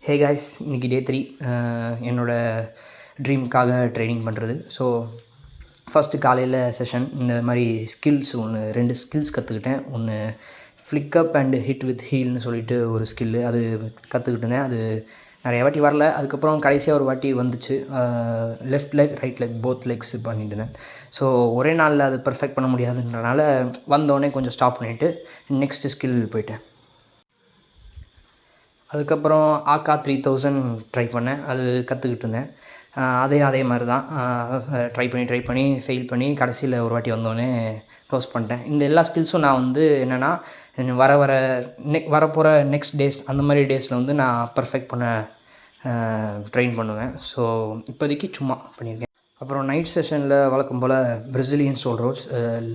Hey guys, இன்றைக்கி டே 3 என்னோடய ட்ரீம்க்காக training பண்ணுறது. ஸோ ஃபஸ்ட்டு காலையில் செஷன் இந்த மாதிரி ஸ்கில்ஸ் 2 ஸ்கில்ஸ் கற்றுக்கிட்டேன். ஒன்று ஃப்ளிக்கப் அண்ட் ஹிட் வித் ஹீல்னு சொல்லிட்டு ஒரு ஸ்கில்லு, அது கற்றுக்கிட்டு இருந்தேன். அது நிறைய வாட்டி வரல. அதுக்கப்புறம் கடைசியாக ஒரு வாட்டி வந்துச்சு. Left leg right leg both legs பண்ணிட்டு இருந்தேன். ஸோ ஒரே நாளில் அது பர்ஃபெக்ட் பண்ண முடியாதுன்றனால வந்தோடனே கொஞ்சம் ஸ்டாப் பண்ணிவிட்டு நெக்ஸ்ட்டு ஸ்கில் போயிட்டேன். அதுக்கப்புறம் ஆக்கா 3000 ட்ரை பண்ணேன். அது கற்றுக்கிட்டு இருந்தேன். அதே மாதிரி தான் ட்ரை பண்ணி ஃபெயில் பண்ணி கடைசியில் ஒரு வாட்டி வந்தோடனே க்ளோஸ் பண்ணிட்டேன். இந்த எல்லா ஸ்கில்ஸும் நான் என்னென்னா வரப்போகிற நெக்ஸ்ட் டேஸ் அந்த மாதிரி டேஸில் நான் பர்ஃபெக்ட் பண்ண ட்ரெயின் பண்ணுவேன். ஸோ இப்போதைக்கு சும்மா பண்ணியிருக்கேன். அப்புறம் நைட் செஷனில் வழக்கம் போல் Brazilian shoulders,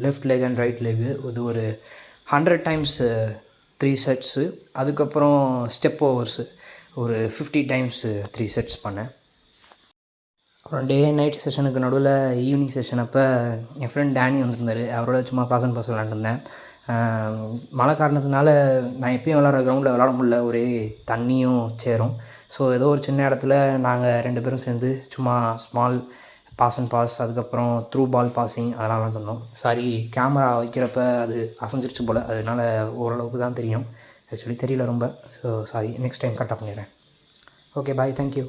left leg and right leg, இது ஒரு 100 டைம்ஸ் 3 செட்ஸு. அதுக்கப்புறம் ஸ்டெப் ஓவர்ஸு ஒரு 50 டைம்ஸ் 3 செட்ஸ் பண்ணேன். அப்புறம் டே நைட் செஷனுக்கு நடுவில் ஈவினிங் செஷன் அப்போ என் ஃப்ரெண்ட் டேனி வந்திருந்தார். அவரோட சும்மா பாஸ் விளாண்டுருந்தேன். மழை காரணத்தினால நான் எப்பயும் விளாட்ற கிரவுண்டில் விளாட முடியல, ஒரே தண்ணியும் சேரும். ஸோ ஏதோ ஒரு சின்ன இடத்துல நாங்கள் 2 பேரும் சேர்ந்து சும்மா ஸ்மால் பாஸ், அதுக்கப்புறம் த்ரூ பால் பாஸிங் அதெல்லாம் விளாண்டுருந்தோம். சாரி, கேமரா வைக்கிறப்ப அது அசைஞ்சிருச்சு போல், அதனால் ஓரளவுக்கு தான் தெரியும். ஆக்சுவலி தெரியல ரொம்ப. ஸோ சாரி, நெக்ஸ்ட் டைம் கரெக்டாக பண்ணிடுறேன். ஓகே, பாய், தேங்க்யூ.